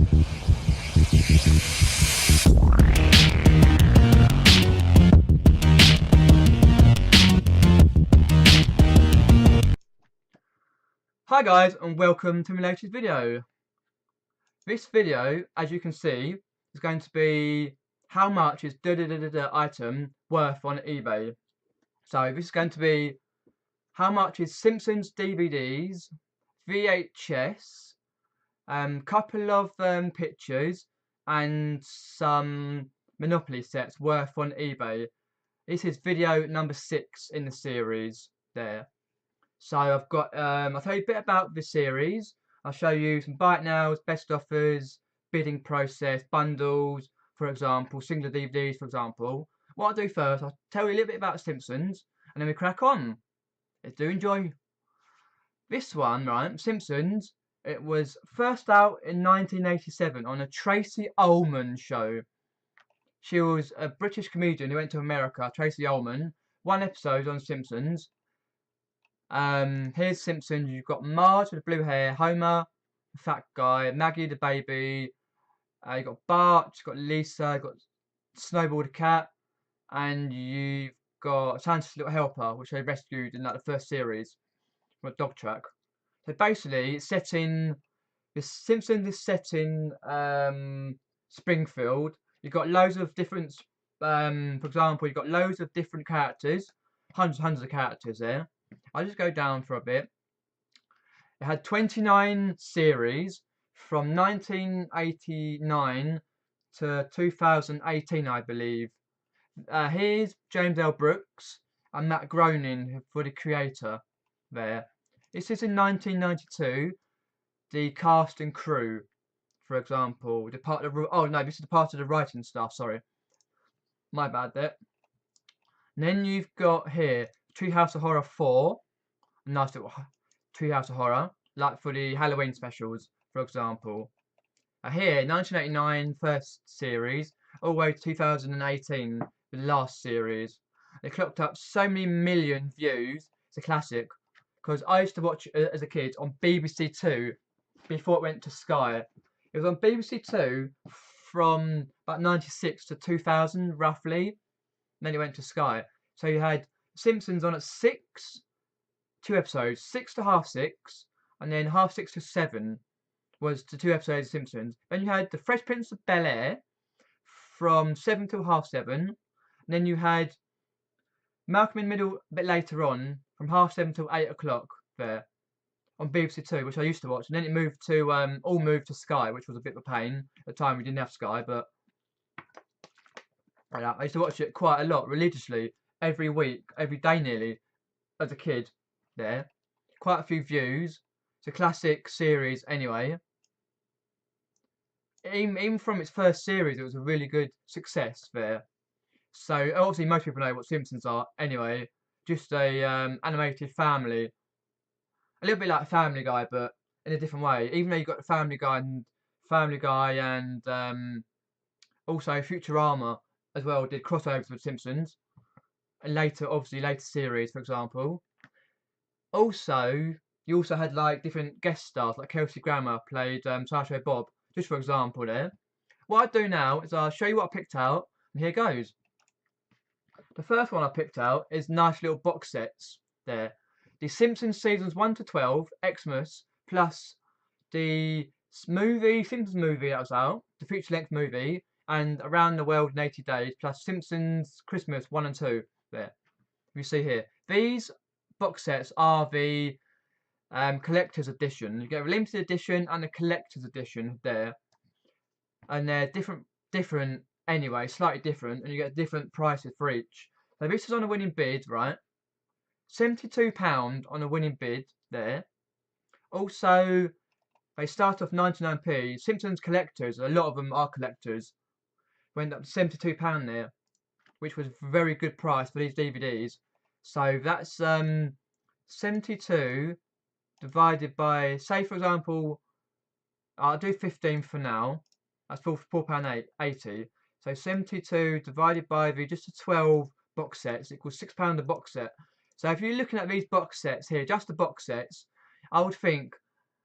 Hi guys, and welcome to my latest video. This video, as you can see, is going to be how much is item worth on eBay. So this is going to be how much is Simpsons DVDs, VHS, couple of pictures, and some Monopoly sets worth on eBay. This is video number 6 in the series there. So I've got, I'll tell you a bit about the series. I'll show you some buy it nows, best offers, bidding process, bundles, for example, single DVDs, for example. What I'll do first, I'll tell you a little bit about Simpsons, and then we crack on. Let's do enjoy. This one, right, Simpsons, it was first out in 1987 on a Tracy Ullman show. She was a British comedian who went to America, Tracy Ullman. One episode on Simpsons. Here's Simpsons. You've got Marge with the blue hair, Homer, the fat guy, Maggie the baby. You've got Bart, you've got Lisa, you've got Snowball the cat, and you've got Santa's little helper, which they rescued in like the first series from a dog track. So basically, it's set in the Simpsons is set in Springfield. You've got loads of different, for example, you've got loads of different characters, hundreds of characters there. I'll just go down for a bit. It had 29 series from 1989 to 2018, I believe. Here's James L. Brooks and Matt Groening for the creator there. This is in 1992. The cast and crew, for example, this is the part of the writing staff. Sorry, my bad there. And then you've got here Treehouse of Horror 4, a nice little Treehouse of Horror, like for the Halloween specials, for example. Here, 1989 first series, all the way to 2018, the last series. They clocked up so many million views. It's a classic, because I used to watch it as a kid on BBC Two before it went to Sky. It was on BBC Two from about 96 to 2000, roughly. And then it went to Sky. So you had Simpsons on at 6, 2 episodes, 6 to half 6, and then half 6 to 7 was the 2 episodes of Simpsons. Then you had The Fresh Prince of Bel-Air from 7 till half 7. And then you had Malcolm in the Middle a bit later on from half 7 till 8 o'clock there on BBC Two, which I used to watch. And then it moved to all moved to Sky, which was a bit of a pain. At the time we didn't have Sky, but I used to watch it quite a lot religiously every week, every day nearly, as a kid there. Quite a few views. It's a classic series anyway. Even from its first series, it was a really good success there. So obviously most people know what Simpsons are anyway. Just a animated family. A little bit like Family Guy, but in a different way. Even though you've got the Family Guy and also Futurama as well did crossovers with Simpsons. And later series, for example. Also, you also had like different guest stars, like Kelsey Grammer played Sideshow Bob, just for example there. What I'll do now is I'll show you what I picked out, and here goes. The first one I picked out is nice little box sets there. The Simpsons seasons 1 to 12, Xmas, plus the Simpsons movie that was out, the feature-length movie, and Around the World in 80 Days, plus Simpsons Christmas 1 and 2 there. You see here. These box sets are the collector's edition. You get a limited edition and a collector's edition there, and they're different anyway, slightly different, and you get different prices for each. So this is on a winning bid, right? £72 on a winning bid there. Also, they start off 99p. Simpsons collectors, a lot of them are collectors, went up to £72 there, which was a very good price for these DVDs. So that's 72 divided by, say for example, I'll do 15 for now. That's £4.80. So 72 divided by just the 12 box sets equals £6 a box set. So if you're looking at these box sets here, just the box sets, I would think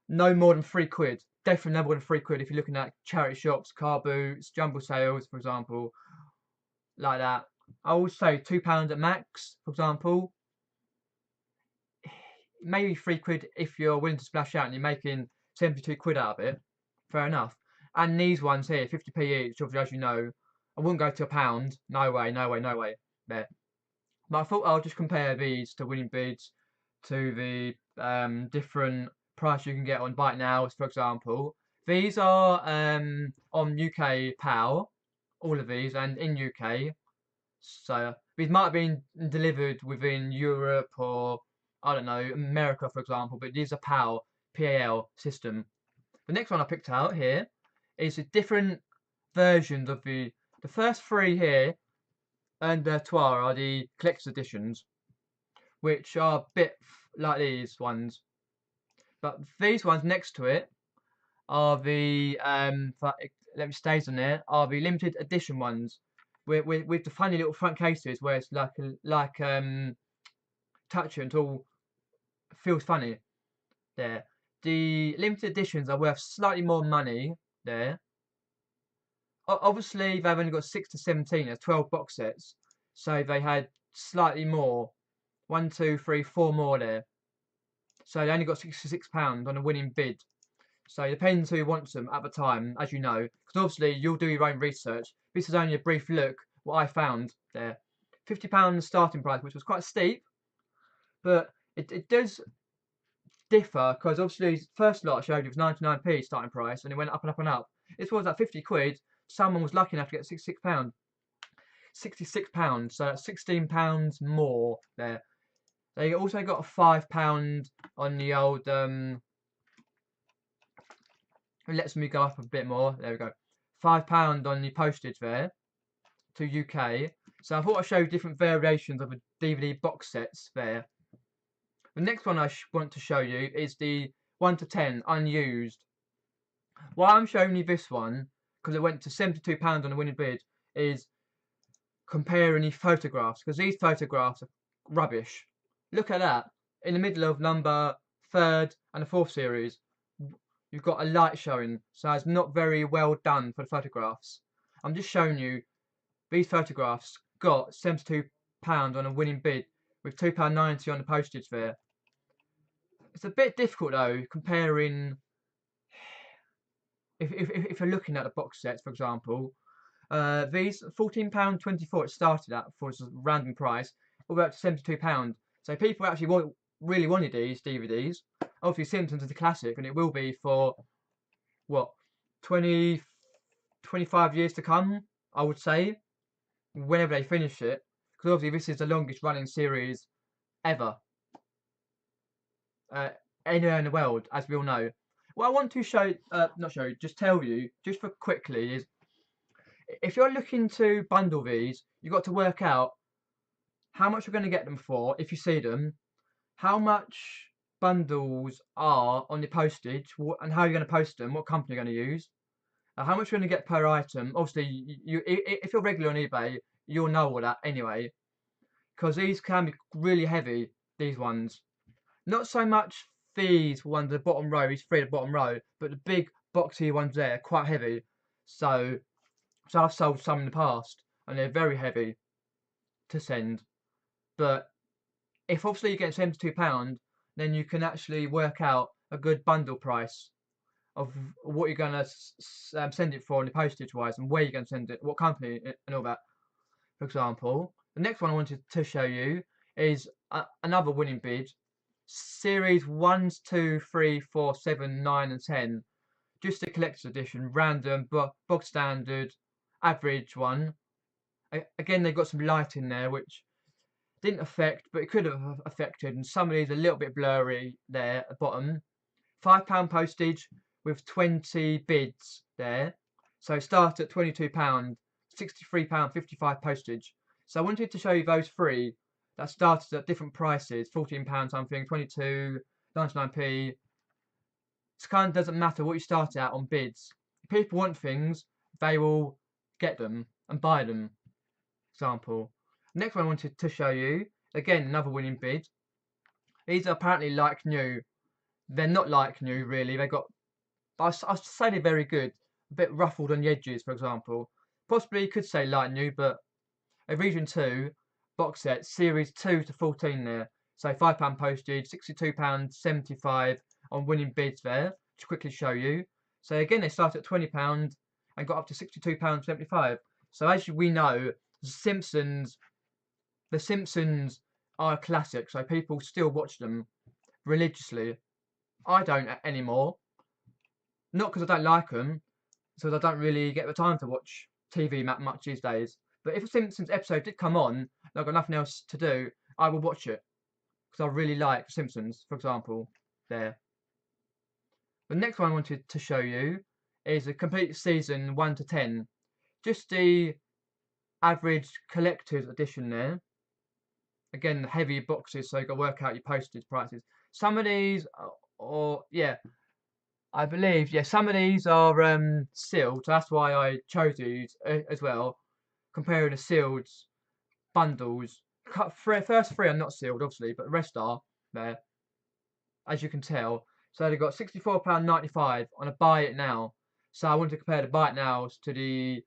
no more than £3. Definitely no more than £3 if you're looking at charity shops, car boots, jumble sales, for example, like that. I would say £2 at max, for example. Maybe £3 if you're willing to splash out and you're making £72 out of it. Fair enough. And these ones here, 50p each, obviously, as you know, I wouldn't go to £1. No way, no way, no way. There. But I thought I'll just compare these to winning bids, to the different price you can get on Bite Nows, for example. These are on UK PAL, all of these, and in UK. So these might have been delivered within Europe or I don't know, America, for example, but these are PAL system. The next one I picked out here is a different versions of the first three here and Toir are the collector's editions, which are a bit like these ones. But these ones next to it are the let me stays on there are the limited edition ones with the funny little front cases where it's touch it until it feels funny there. The limited editions are worth slightly more money there. Obviously, they've only got 6 to 17. There's 12 box sets, so they had slightly more. One, two, three, four more there. So they only got £66 on a winning bid. So it depends who wants them at the time, as you know, because obviously you'll do your own research. This is only a brief look what I found there. £50 starting price, which was quite steep, but it does differ because obviously first lot I showed you was 99p starting price, and it went up and up and up. This was at £50. Someone was lucky enough to get £66. £66, so that's £16 more there. They also got a £5 on the old. It lets me go up a bit more. There we go. £5 on the postage there to UK. So I thought I'd show you different variations of the DVD box sets there. The next one I want to show you is the 1 to 10 unused. Why I'm showing you this one, because it went to £72 on the winning bid, is comparing the photographs, because these photographs are rubbish. Look at that. In the middle of number 3rd and the 4th series, you've got a light showing, so it's not very well done for the photographs. I'm just showing you these photographs got £72 on a winning bid with £2.90 on the postage there. It's a bit difficult though, comparing if you're looking at the box sets, for example. These £14.24 it started at for a random price, all the way up to £72. So people actually really wanted these DVDs. Obviously, Simpsons is a classic, and it will be for what 20, 25 years to come, I would say, whenever they finish it. Because obviously, this is the longest running series ever. Anywhere in the world, as we all know. What I want to just tell you, just for quickly, is if you're looking to bundle these, you've got to work out how much you're going to get them for if you see them, how much bundles are on your postage, and how you're going to post them, what company you're going to use, how much you're going to get per item. Obviously, if you're regular on eBay, you'll know all that anyway, because these can be really heavy, these ones. Not so much these ones at the bottom row, these three at the bottom row, but the big boxy ones there, quite heavy. So I've sold some in the past, and they're very heavy to send. But if obviously you get £72, then you can actually work out a good bundle price of what you're going to send it for in the postage wise, and where you're going to send it, what company, and all that. For example, the next one I wanted to show you is another winning bid. Series 1, 2, 3, 4, 7, 9 and 10. Just a collector's edition, random, bog standard, average one. Again, they've got some light in there, which didn't affect, but it could have affected. And some of these are a little bit blurry there at the bottom. £5 postage with 20 bids there. So start at £22, £63.55 postage. So I wanted to show you those three that started at different prices, £14 something, 22, 99p. It kind of doesn't matter what you start at on bids. If people want things, they will get them and buy them. Example. Next one I wanted to show you, again another winning bid. These are apparently like new. They're not like new, really. They got, I say they're very good. A bit ruffled on the edges, for example. Possibly you could say light new, but a Region 2 box set, series 2 to 14 there. So £5 postage, £62.75 on winning bids there, to quickly show you. So again, they started at £20 and got up to £62.75. So as we know, the Simpsons are a classic, so people still watch them religiously. I don't anymore. Not because I don't like them, because I don't really get the time to watch TV much these days. But if a Simpsons episode did come on and I've got nothing else to do, I would watch it because I really like Simpsons, for example. There. The next one I wanted to show you is a complete season 1 to 10. Just the average collector's edition there. Again, heavy boxes, so you got to work out your postage prices. Some of these, or yeah, I believe, yeah, some of these are sealed, so that's why I chose these as well. Comparing the sealed bundles, first three are not sealed, obviously, but the rest are there, as you can tell. So they've got £64.95 on a buy it now. So I want to compare the buy it nows to the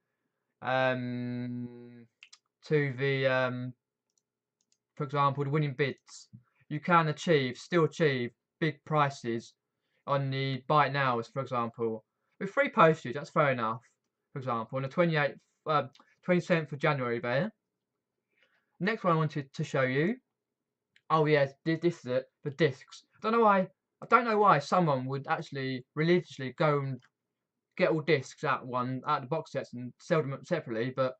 um to the for example, the winning bids. You can still achieve big prices on the buy it nows, for example. With free postage, that's fair enough. For example, on the 27th of January there. Next one I wanted to show you. Oh yes, this is it. The discs. I don't know why someone would actually religiously go and get all discs out the box sets and sell them separately, but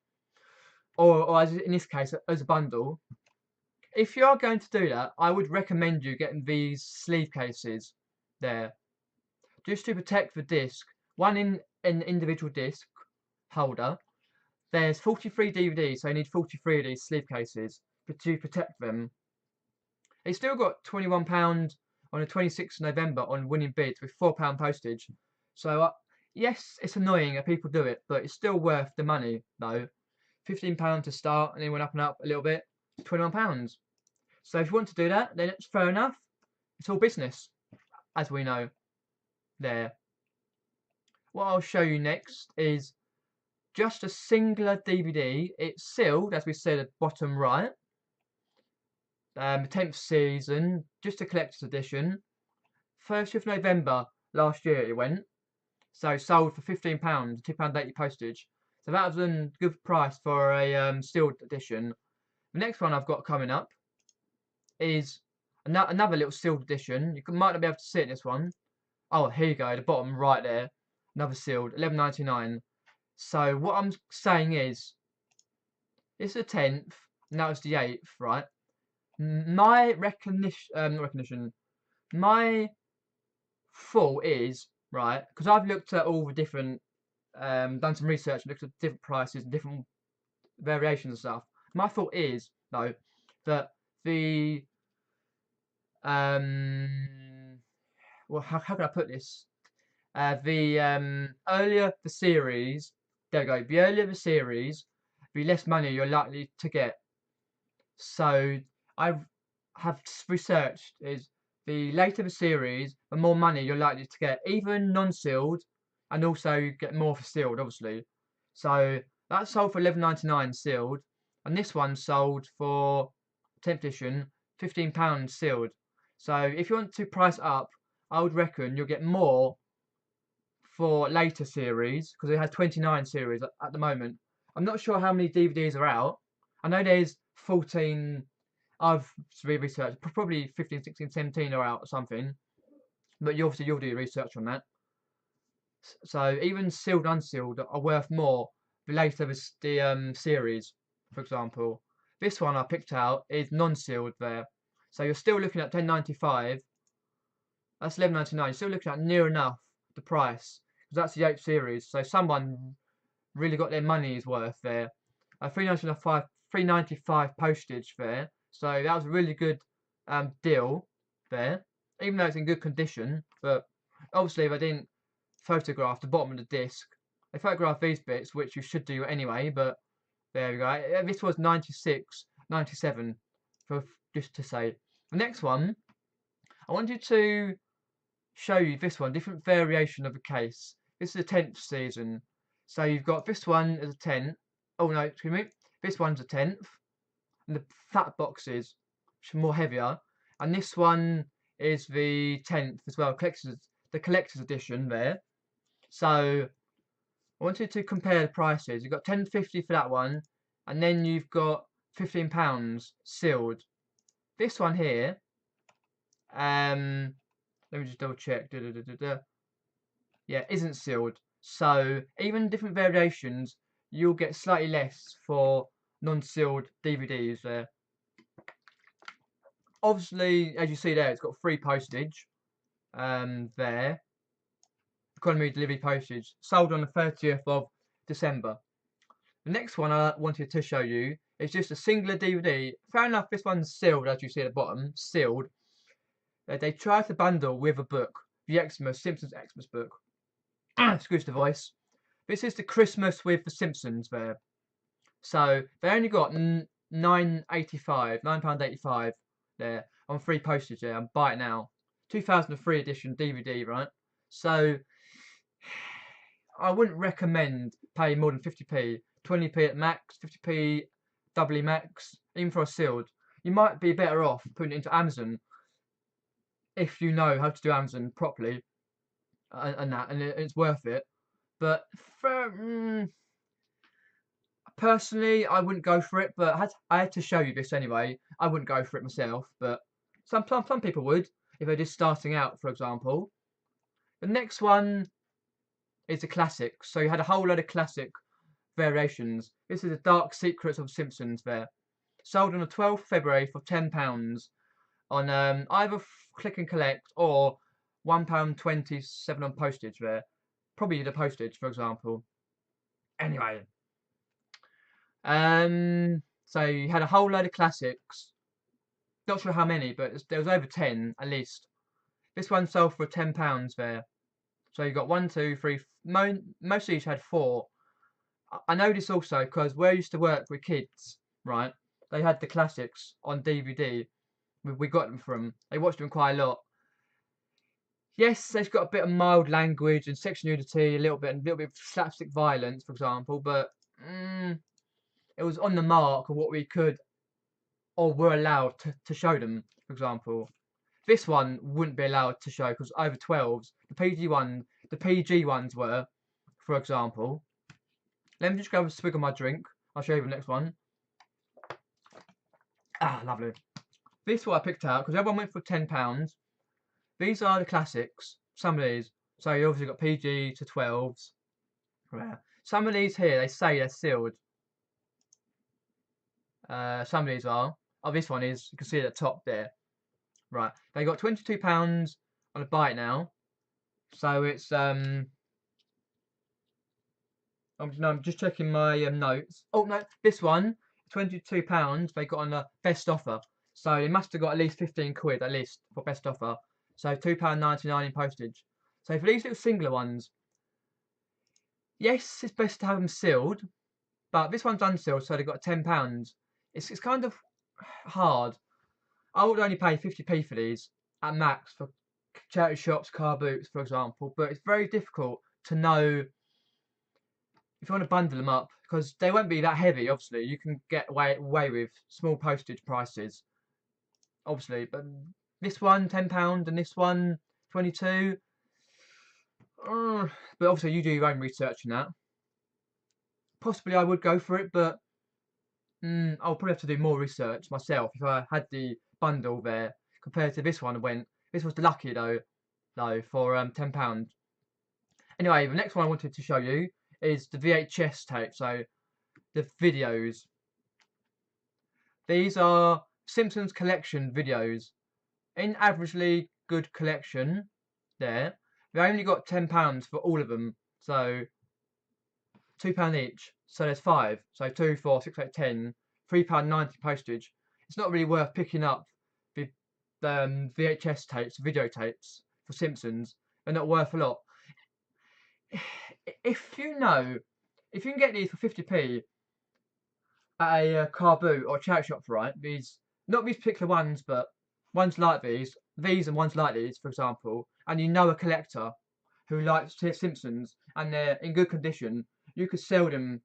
or as in this case as a bundle. If you are going to do that, I would recommend you getting these sleeve cases there, just to protect the disc. One in an individual disc holder. There's 43 DVDs, so you need 43 of these sleeve cases to protect them. They still got £21 on the 26th of November on winning bids with £4 postage. So yes, it's annoying that people do it, but it's still worth the money though. £15 to start, and then went up and up a little bit. £21. So if you want to do that, then it's fair enough. It's all business, as we know. There. What I'll show you next is just a singular DVD. It's sealed, as we said at bottom right. 10th season, just a collector's edition. 1st of November last year it went. So sold for £15, £2.80 postage. So that was a good price for a sealed edition. The next one I've got coming up is another little sealed edition. Might not be able to see it in this one. Oh, here you go, the bottom right there. Another sealed, £11.99. So what I'm saying is, it's the 10th, and that was the 8th, right? My recognition, my thought is, right, because I've looked at all the different, done some research, looked at different prices and different variations and stuff. My thought is, though, that the, well, how can I put this? Earlier the series, there we go, the earlier the series, the less money you're likely to get. So I have researched is the later the series, the more money you're likely to get, even non-sealed, and also you get more for sealed, obviously. So that sold for £11.99 sealed, and this one sold for 10th edition £15 sealed. So if you want to price up, I would reckon you'll get more for later series because it has 29 series at the moment. I'm not sure how many DVDs are out. I know there's 14. I've researched probably 15, 16, 17 are out or something. But you'll do your research on that. So even sealed, unsealed are worth more the later the series, for example. This one I picked out is non-sealed there. So you're still looking at £10.95. That's £11.99. You're still looking at near enough the price because that's the 8th series. So someone really got their money's worth there. £3.95 postage there. So that was a really good deal there. Even though it's in good condition, but obviously they didn't photograph the bottom of the disc. They photographed these bits, which you should do anyway, but there we go. This was 96, 97, for just to say. The next one, I wanted to show you this one, different variation of a case. This is the 10th season. So you've got this one as a 10th. Oh no, excuse me. This one's a 10th. And the fat boxes, which are more heavier. And this one is the 10th as well, the collector's edition there. So I wanted to compare the prices. You've got £10.50 for that one, and then you've got £15 sealed. This one here, let me just double check. Yeah, isn't sealed. So even different variations, you'll get slightly less for non-sealed DVDs there. Obviously, as you see there, it's got free postage. There, economy delivery postage, sold on the 30th of December. The next one I wanted to show you is just a singular DVD. Fair enough, this one's sealed, as you see at the bottom, sealed. They tried to bundle with a book, the Simpsons Xmas book. Excuse the voice. This is the Christmas with the Simpsons there. So they only got £9.85 there on free postage there. And buy it now. 2003 edition DVD, right? So I wouldn't recommend paying more than 50p, 20p at max, 50p doubly max, even for a sealed. You might be better off putting it into Amazon if you know how to do Amazon properly, and it's worth it. But for, personally, I wouldn't go for it. But I had to show you this anyway. I wouldn't go for it myself, but some people would if they're just starting out, for example. The next one is the classics. So you had a whole load of classic variations. This is the Dark Secrets of Simpsons there. Sold on the 12th February for £10 on either click and collect or £1.27 on postage there. Probably the postage, for example. Anyway. So you had a whole load of classics. Not sure how many, but there was over 10 at least. This one sold for £10 there. So you got 1, 2, 3. Most of these had 4. I know this also because where I used to work with kids, right? They had the classics on DVD. We got them from. They watched them quite a lot. Yes, they've got a bit of mild language and sexual nudity, a little bit of slapstick violence, for example. But it was on the mark of what we could or were allowed to show them, for example. This one wouldn't be allowed to show because over 12s. The PG ones were, for example. Let me just go have a swig of my drink. I'll show you the next one. Ah, lovely. This is what I picked out because everyone went for £10. These are the classics. Some of these. So you obviously got PG to 12s. Yeah. Some of these here, they say they're sealed. Some of these are. Oh, this one is. You can see at the top there. Right. They got £22 on a buy it now. So it's I'm just checking my notes. Oh no, this one, £22. They got on a best offer. So they must have got at least 15 quid at least for best offer. So £2.99 in postage. So for these little singular ones, yes, it's best to have them sealed, but this one's unsealed, so they got £10. It's kind of hard. I would only pay 50p for these at max for charity shops, car boots, for example. But it's very difficult to know if you want to bundle them up because they won't be that heavy. Obviously, you can get away with small postage prices. Obviously, but this one £10 and this one 22. But obviously, you do your own research on that. Possibly, I would go for it, but I'll probably have to do more research myself if I had the bundle there compared to this one. This was the lucky though for £10. Anyway, the next one I wanted to show you is the VHS tape. So the videos. These are Simpsons collection videos. In averagely good collection, there. They only got £10 for all of them. So £2 each. So there's 5. So 2, 4, 6, 8, 10. £3.90 postage. It's not really worth picking up the VHS tapes, videotapes for Simpsons. They're not worth a lot. If you can get these for 50p at a car boot or a charity shop, right? Not these particular ones, but ones like these and ones like these, for example, and you know a collector who likes to Simpsons and they're in good condition, you could sell them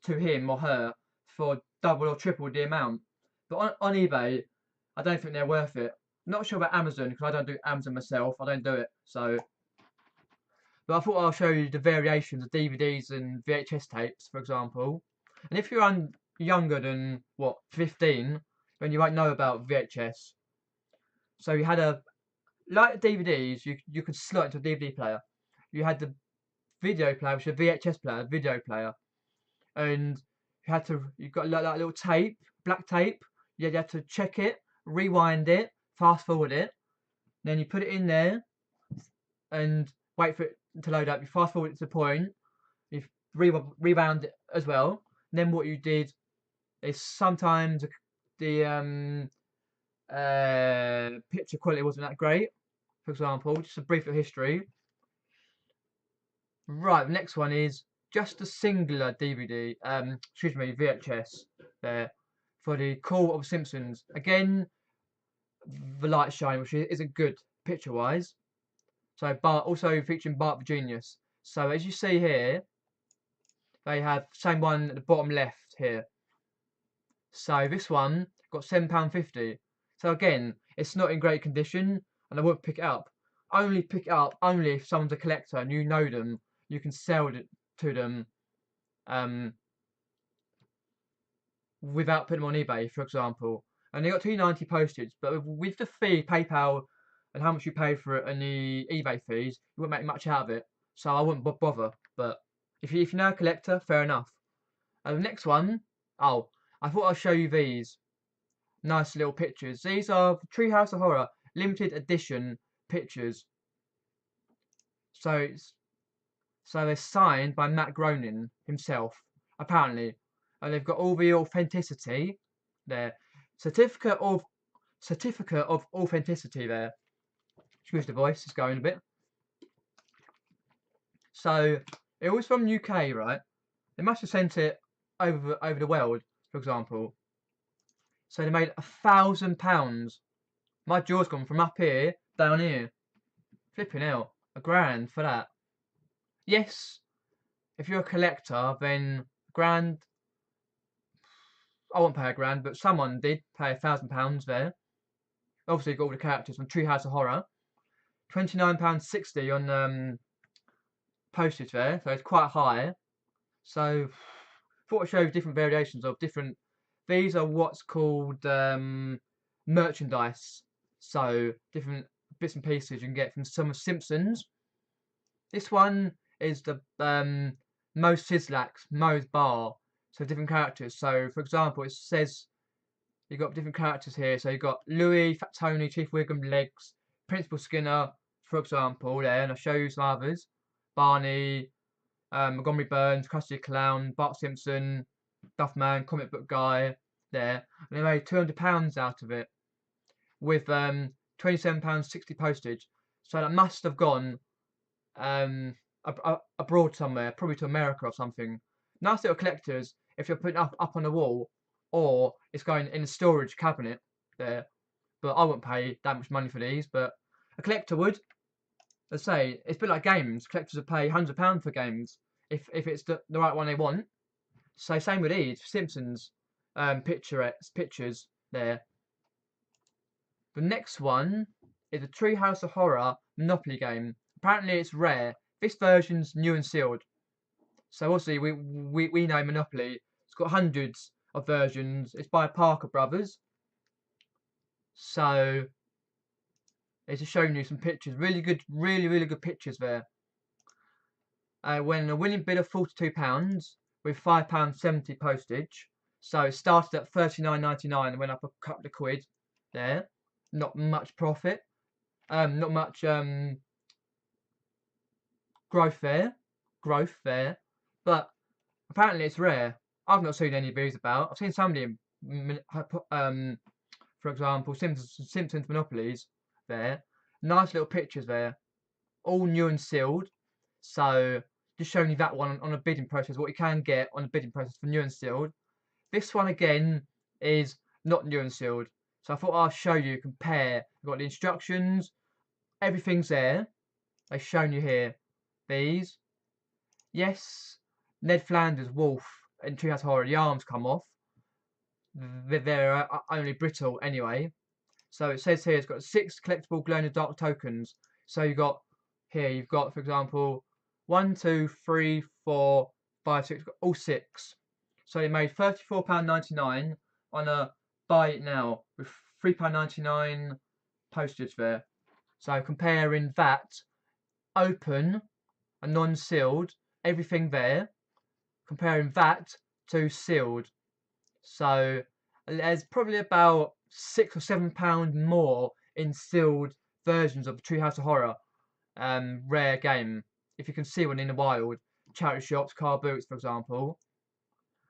to him or her for double or triple the amount. But on eBay, I don't think they're worth it. Not sure about Amazon because I don't do Amazon myself. I don't do it. So, but I thought I'll show you the variations of DVDs and VHS tapes, for example. And if you're younger than what 15, then you won't know about VHS. So you had a like DVDs, you could slot into a DVD player. You had the video player, which is a VHS player, video player, and you got like little tape, black tape. You had to check it, rewind it, fast forward it, then you put it in there and wait for it to load up. You fast forward it to the point, you rewound it as well. And then what you did is sometimes the picture quality wasn't that great. For example, just a brief history. Right, the next one is just a singular DVD, excuse me, VHS there for the Call of Simpsons. Again, the light shine, which isn't good picture wise. So, Bart also featuring Bart the Genius. So, as you see here, they have same one at the bottom left here. So, this one got £7.50. So, again, it's not in great condition, and I won't pick it up. Only pick it up only if someone's a collector and you know them. You can sell it to them without putting them on eBay, for example. And they got $2.90 postage, but with the fee, PayPal, and how much you pay for it, and the eBay fees, you wouldn't make much out of it. So I wouldn't bother. But if you know a collector, fair enough. And the next one, oh, I thought I'd show you these nice little pictures. These are Treehouse of Horror limited edition pictures. So they're signed by Matt Groening himself, apparently. And they've got all the authenticity there. Certificate of authenticity there. Excuse the voice, it's going a bit. So it was from UK, right? They must have sent it over the world, for example. So they made £1,000. My jaw's gone from up here down here. Flipping hell, £1,000 for that. Yes, if you're a collector, then £1,000. I won't pay £1,000, but someone did pay £1,000 there. Obviously, got all the characters from Treehouse of Horror. £29.60 on postage there, so it's quite high. So, thought I'd show you different variations of different. These are what's called merchandise. So, different bits and pieces you can get from some of Simpsons. This one is the Moe's Sizzlax, Moe's Bar. So different characters. So for example, it says you've got different characters here. So you've got Louis, Fat Tony, Chief Wiggum, Legs, Principal Skinner, for example, there, and I'll show you some others. Barney, Montgomery Burns, Krusty the Clown, Bart Simpson, Duffman, Comic Book Guy, there. And they made £200 out of it with £27.60 postage. So that must have gone abroad somewhere, probably to America or something. Nice little collectors if you're putting up on the wall, or it's going in a storage cabinet there. But I wouldn't pay that much money for these. But a collector would. Let's say it's a bit like games. Collectors would pay £100 for games if it's the right one they want. So same with these Simpsons pictures there. The next one is a Treehouse of Horror Monopoly game. Apparently it's rare. This version's new and sealed. So obviously we know Monopoly. It's got hundreds of versions. It's by Parker Brothers. So it's just showing you some pictures. Really good, really good pictures there. When a winning bid of £42 with £5.70 postage. So it started at £39.99 and went up a couple of quid there. Not much profit. Not much growth there. But apparently it's rare. I've not seen any reviews about. I've seen somebody, for example, Simpsons Monopolies there. Nice little pictures there, all new and sealed. So just showing you that one on a bidding process, what you can get on a bidding process for new and sealed. This one again is not new and sealed. So I thought I'll show you, compare. I've got the instructions, everything's there. they've shown you here. These. Yes, Ned Flanders' wolf in Treehouse Horror, the arms come off. They're only brittle anyway. So it says here it's got 6 collectible glow-in-the-dark tokens. So you've got, for example, 1, 2, 3, 4, 5, 6, all 6. So they made £34.99 on a buy it now with £3.99 postage there. So comparing that open and non-sealed, everything there, comparing that to sealed. So there's probably about £6 or £7 more in sealed versions of the Treehouse of Horror rare game. If you can see one in the wild, charity shops, car boots, for example.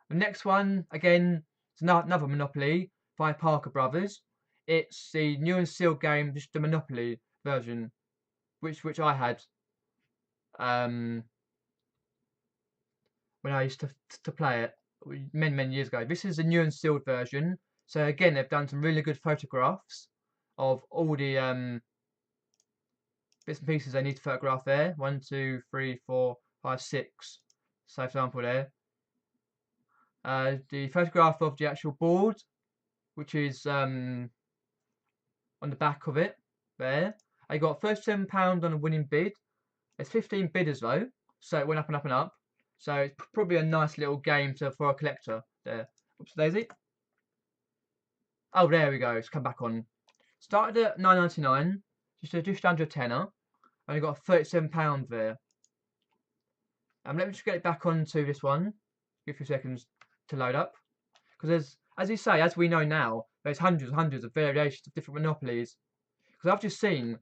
The next one, again, is another Monopoly by Parker Brothers. It's the new and sealed game, just the Monopoly version, which I had when I used to play it many years ago. This is the new and sealed version. So again, they've done some really good photographs of all the bits and pieces they need to photograph there. 1, 2, 3, 4, 5, 6. So for example there. The photograph of the actual board, which is on the back of it there. I got £37 on a winning bid. There's 15 bidders though, so it went up and up and up. So it's probably a nice little game for a collector there. Oops, Daisy. Oh, there we go. It's come back on. Started at £9.99, just under a tenner. Only got £37 there. Let me just get it back onto this one. Give a few seconds to load up. Because there's, as you say, as we know now, there's hundreds and hundreds of variations of different Monopolies. Because I've just seen,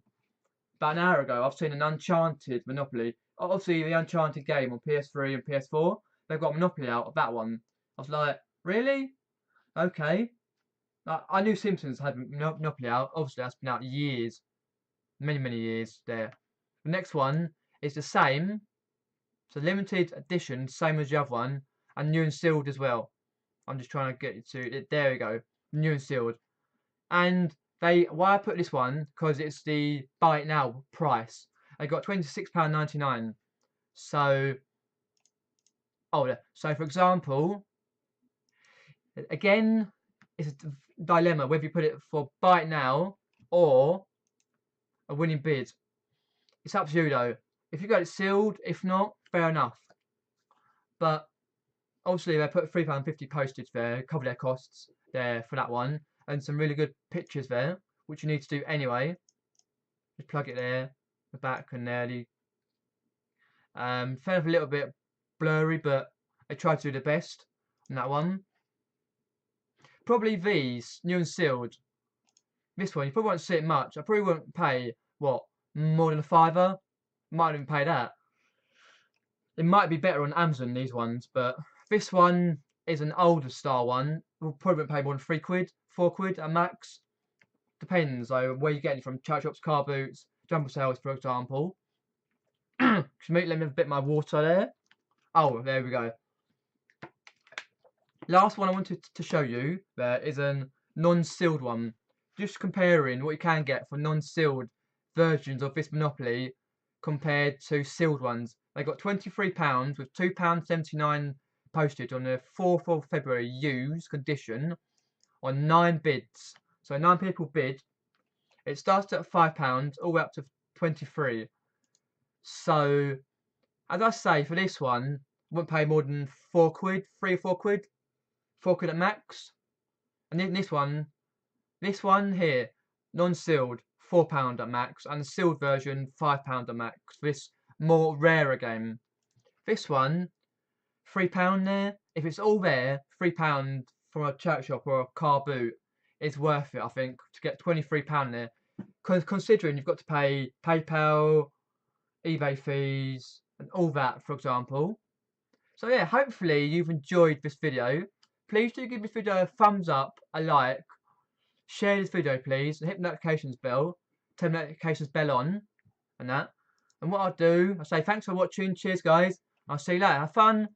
about an hour ago, I've seen an Uncharted Monopoly. Obviously, the Uncharted game on PS3 and PS4, they've got Monopoly out of that one. I was like, really? Okay. I knew Simpsons had Monopoly out. Obviously, that's been out years. Many years there. The next one is the same. It's a limited edition, same as the other one. And new and sealed as well. I'm just trying to get you to it. There we go. New and sealed. And why I put this one, because it's the buy it now price. They got £26.99. So, so for example, again, it's a dilemma whether you put it for buy it now or a winning bid. It's up to you though. If you got it sealed, if not, fair enough. But obviously they put £3.50 postage there, cover their costs there for that one, and some really good pictures there, which you need to do anyway. Just plug it there, the back and there. Felt a little bit blurry, but I tried to do the best on that one. Probably these, new and sealed. This one, you probably won't see it much. I probably won't pay, what, more than a £5. Might even pay that. It might be better on Amazon, these ones, but this one is an older style one. We'll probably won't pay more than £3, £4 at max. Depends, though, where you get it from. Church shops, car boots, jumper sales, for example. Let me have a bit of my water there. Oh, there we go. Last one I wanted to show you there is a non-sealed one. Just comparing what you can get for non-sealed versions of this Monopoly compared to sealed ones. They got £23 with £2.79 postage on the 4th of February used condition on 9 bids. So 9 people bid. It starts at £5 all the way up to 23. So as I say, for this one, I wouldn't pay more than £4, £3 or £4, £4 at max. And then this one here, non-sealed, £4 at max, and the sealed version, £5 at max. For this more rarer game. This one, £3 there. If it's all there, £3 from a church shop or a car boot is worth it, I think, to get £23 there. Considering you've got to pay PayPal, eBay fees, and all that, for example. So yeah, hopefully you've enjoyed this video. Please do give this video a thumbs up, a like, share this video please, and hit the notifications bell, turn the notifications bell on, and that. And what I'll do, I'll say thanks for watching, cheers guys, I'll see you later, have fun.